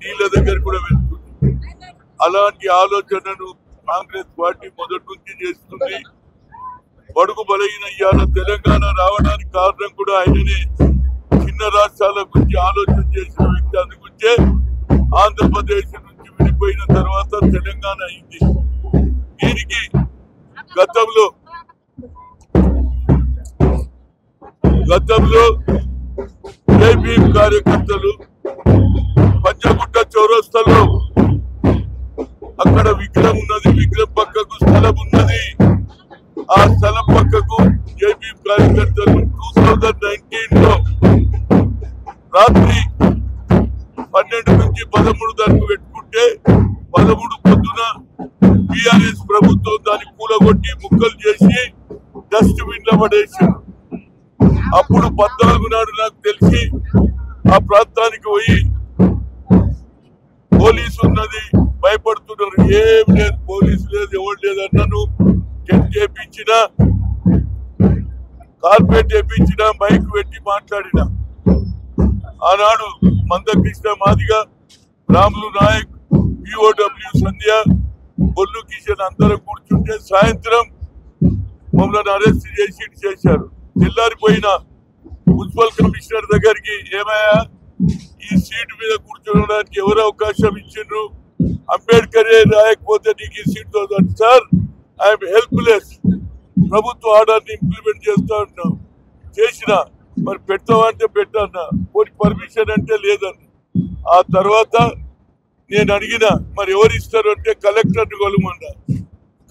నీళ్ళ దగ్గర కూడా వెళ్తుంది. అలాంటి ఆలోచనను కాంగ్రెస్ పార్టీ మొదటి నుంచి చేస్తుంది. బడుగు బలహీన ఇవాళ తెలంగాణ రావడానికి కారణం కూడా ఆయననే. చిన్న రాష్ట్రాల గురించి ఆలోచన చేసిన వ్యక్తి. అందుకుంటే ఆంధ్రప్రదేశ్ నుంచి విడిపోయిన తర్వాత తెలంగాణ అయింది. దీనికి గతంలో జైబీ కార్యకర్తలు పంచగుట్ట చౌరస్తాలో అక్కడ విగ్రహం ఉన్నది, విగ్రహం పక్కకు స్థలం ఉన్నది. ఆ స్థలం పక్కకు జైబీ కార్యకర్తలు 2019లో రాత్రి 12 నుంచి 13 దాకా పెట్టుకుంటే 13 పొద్దున టిఆర్ఎస్ ప్రభుత్వం దాన్ని కూలగొట్టి ముక్కలు చేసి డస్ట్బిన్ లో పడేసారు. అప్పుడు 14 నాడు నాకు తెలిసి ఆ ప్రాంతానికి పోయి పోలీసు ఉన్నది, భయపడుతున్నారు. ఏం లేదు, పోలీసు లేదు, ఎవరు లేదు అన్నాను. టెంట్ వేయించిన, కార్పెట్ వేయించిన, మైక్ పెట్టి మాట్లాడిన. ఆనాడు మందకృష్ణ మాదిగ, రాములు నాయక్, పిఓడబ్ల్యూ సంధ్య, బొల్లు కిషన్ అందరం కూర్చుంటే సాయంత్రం మమ్మల్ని అరెస్ట్ చేశారు. తెల్లారిపోయిన మున్సిపల్ కమిషనర్ దగ్గరికి, ఏమయ్యా ఈ సీటు మీద కూర్చోడానికి ఎవరు అవకాశం ఇచ్చిండ్రు? అంబేద్కరే రాయకపోతే నీకు ఈ సీట్ దొరకదు. సార్, ఐఎమ్ హెల్ప్లెస్, ప్రభుత్వ ఆర్డర్ని ఇంప్లిమెంట్ చేస్తా ఉన్నాం. చేసిన మరి పెట్టావంటే పెట్టన్నా, పోనీ పర్మిషన్ అంటే లేదన్న. ఆ తర్వాత నేను అడిగిన మరి ఎవరు ఇస్తారు అంటే కలెక్టర్ని కొలమన్నా.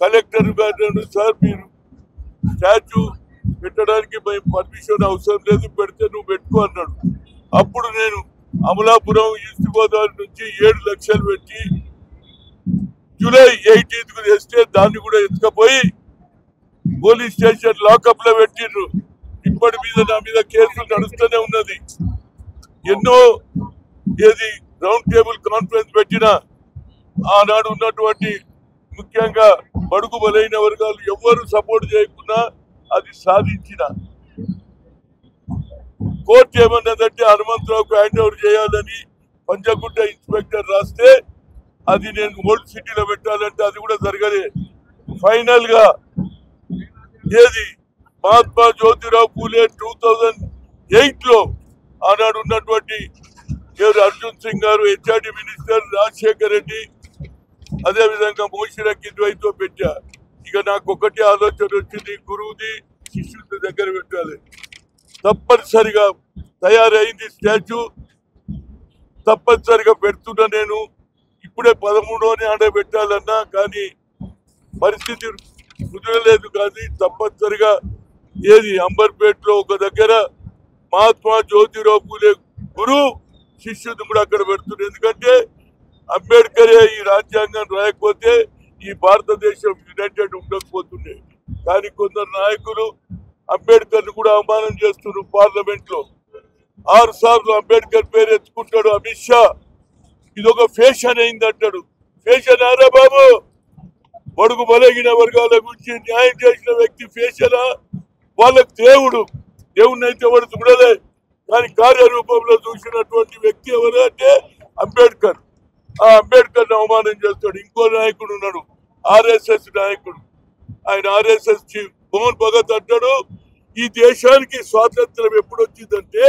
కలెక్టర్ గారు, సార్ మీరు స్టాచ్యూ పెట్టడానికి పర్మిషన్ అవసరం లేదు, పెడితే నువ్వు పెట్టుకో అన్నాడు. అప్పుడు నేను అమలాపురం ఈస్ట్ గోదావరి నుంచి 7 లక్షలు పెట్టి జూలై 18కు తెస్తే దాన్ని కూడా ఎత్తుకపోయి పోలీస్ స్టేషన్ లాకప్ లో పెట్టిండ్రు. ఇప్పటి మీద నా మీద కేసులు నడుస్తూనే ఉన్నది. ఎన్నో ఏది రౌండ్ టేబుల్ కాన్ఫరెన్స్ పెట్టినా ఆనాడు ఉన్నటువంటి ముఖ్యంగా బడుగు బలైన వర్గాలు ఎవరు సపోర్ట్ చేయకుండా అది సాధించిన. కోర్టు ఏమన్నదంటే హనుమంతరావుకు హ్యాండ్ ఓవర్ చేయాలని పంచగుట్ట ఇన్స్పెక్టర్ రాస్తే అది నేను ఓల్డ్ సిటీలో పెట్టాలంటే అది కూడా జరగలే. ఫైనల్ గా ఏది మహాత్మా జ్యోతిరావు పూలే 2008లో ఆనాడు ఉన్నటువంటి అర్జున్ సింగ్ గారు, హెచ్ఆర్డి మినిస్టర్ రాజశేఖర్ రెడ్డి, అదేవిధంగా మోషిరకి ద్వైతో పెట్టా. ఇక నాకు ఒకటి ఆలోచన వచ్చింది, గురువుది శిష్యుడి దగ్గర పెట్టాలి. తప్పనిసరిగా తయారైంది స్టాచ్యూ, తప్పనిసరిగా పెడుతున్నా. నేను ఇప్పుడే 13వ ఆడే పెట్టాలన్నా కానీ పరిస్థితి కుదరలేదు. కానీ తప్పనిసరిగా ఏది అంబర్పేటలో ఒక దగ్గర మహాత్మా జ్యోతిరావు పూలే గురువు శిష్యుడు కూడా అక్కడ పెడుతున్నారు. ఎందుకంటే అంబేద్కరే ఈ రాజ్యాంగం రాయకపోతే ఈ భారతదేశం యునైటెడ్ ఉండకపోతుండే. కానీ కొందరు నాయకులు అంబేద్కర్ ను కూడా అవమానం చేస్తున్నారు. పార్లమెంట్ లో 6 సార్లు అంబేద్కర్ పేరు ఎత్తుకుంటాడు అమిత్ షా. ఇదొక ఫ్యాషన్ అయింది అంటాడు. ఫ్యాషన్ ఆరా బాబు? బడుగు బలగిన వర్గాల గురించి న్యాయం చేసిన వ్యక్తి ఫ్యాషనా? వాళ్ళకు దేవుడిని అయితే వాడు చూడలే, కానీ కార్యరూపంలో చూసినటువంటి వ్యక్తి ఎవరు అంటే అంబేద్కర్. ఆ అంబేద్కర్ అవమానం చేస్తాడు. ఇంకో నాయకుడు ఉన్నాడు, ఆర్ఎస్ఎస్ నాయకుడు. ఆయన ఆర్ఎస్ఎస్ చీఫ్ మోహన్ భగత్ అంటాడు, ఈ దేశానికి స్వాతంత్రం ఎప్పుడు వచ్చిందంటే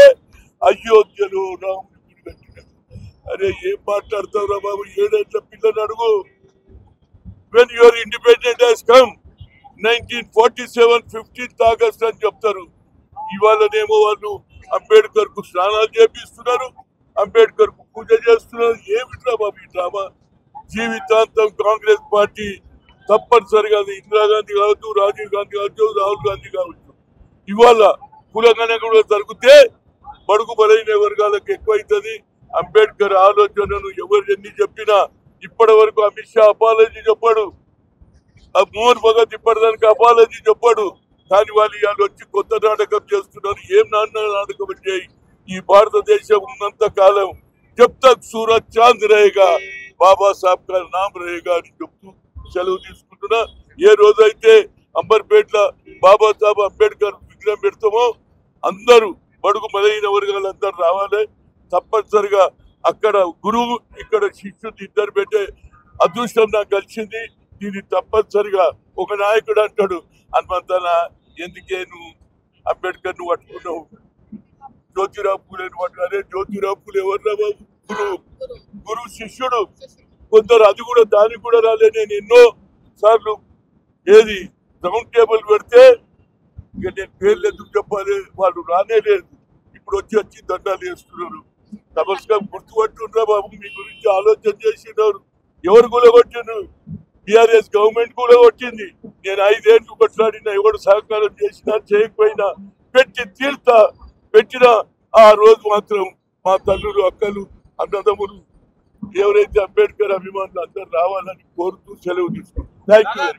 అయోధ్యలో రాముడి గుడి కట్టినాడు. అరే ఏం మాట్లాడతావురా బాబు? 7 ఏళ్ల పిల్లని అడుగు. When your independent has come 1947 15th August అని చెప్తారు. ఇవాళనేమో వాళ్ళు అంబేద్కర్ కు స్నానాలు చేపిస్తున్నారు, అంబేద్కర్ కు పూజ చేస్తున్నారు. ఏమిట్రా బాబు ఈ డ్రామా? జీవితాంతం కాంగ్రెస్ పార్టీ తప్పనిసరిగా ఇందిరాగాంధీ కావచ్చు, రాజీవ్ గాంధీ కావచ్చు, రాహుల్ గాంధీ కావచ్చు, ఇవాళ కులగణ కూడా జరిగితే బడుగు బలైన వర్గాలకు ఎక్కువైతుంది. అంబేద్కర్ ఆలోచనను ఎవరు ఎన్ని చెప్పినా ఇప్పటి వరకు అమిత్ షా అపాలజీ చెప్పాడు, మోహన్ భగత్ ఇప్పటిదానికి అపాలజీ చెప్పాడు. కానీ వాళ్ళు ఇవాళ వచ్చి కొత్త నాటకం చేస్తున్నారు. ఏం నాటకం అంటే ఈ భారతదేశం ఉన్నంత కాలం జబ్ తక్ సూరజ్ చాంద్ रहेगा బాబా సాహెబ్ కా నామ్ रहेगा అని చెప్తూ సెలవు తీసుకుంటున్నా. ఏ రోజైతే అంబర్పేట్ల బాబాసాహెబ్ అంబేద్కర్ విగ్రహం పెడతామో అందరూ బడుగు బలైన వర్గాలందరూ రావాలి. తప్పనిసరిగా అక్కడ గురువు ఇక్కడ శిష్యుడు ఇద్దరు పెట్టే అదృష్టం నాకు కలిసింది. దీన్ని తప్పనిసరిగా ఒక నాయకుడు అంటాడు, హనుమంతన ఎందుకే నువ్వు అంబేద్కర్ ను పట్టుకున్నావు, జ్యోతిరావు పూలేని పట్టుకున్నా. అరే జ్యోతిరావు పూలే ఎవర్రా బాబు, గురువు శిష్యుడు. కొందరు అది కూడా దానికి కూడా రాలే. నేను ఎన్నో సార్లు ఏది రౌండ్ టేబుల్ పెడితే ఇక నేను పేర్లు ఎందుకు చెప్పాలి, వాళ్ళు రానే లేదు. ఇప్పుడు వచ్చి దండాలు వేస్తున్నారు. తమస్గా గుర్తుపట్టుండ్రా బాబు, మీ గురించి ఆలోచన చేసినారు. ఎవరు కూలగొట్టిండ్రు? TRS government కూలగొట్టింది. నేను 5 ఏళ్ళు కొట్లాడినా, ఎవరు సహకారం చేసినా చేయకపోయినా పెట్టి తీర్తా. పెట్టిన ఆ రోజు మాత్రం మా తల్లులు, అక్కలు, అన్నదమ్ములు ఎవరైతే అంబేద్కర్ అభిమానులు అందరూ రావాలని కోరుతూ సెలవు తీసుకుంటాం. Thank you.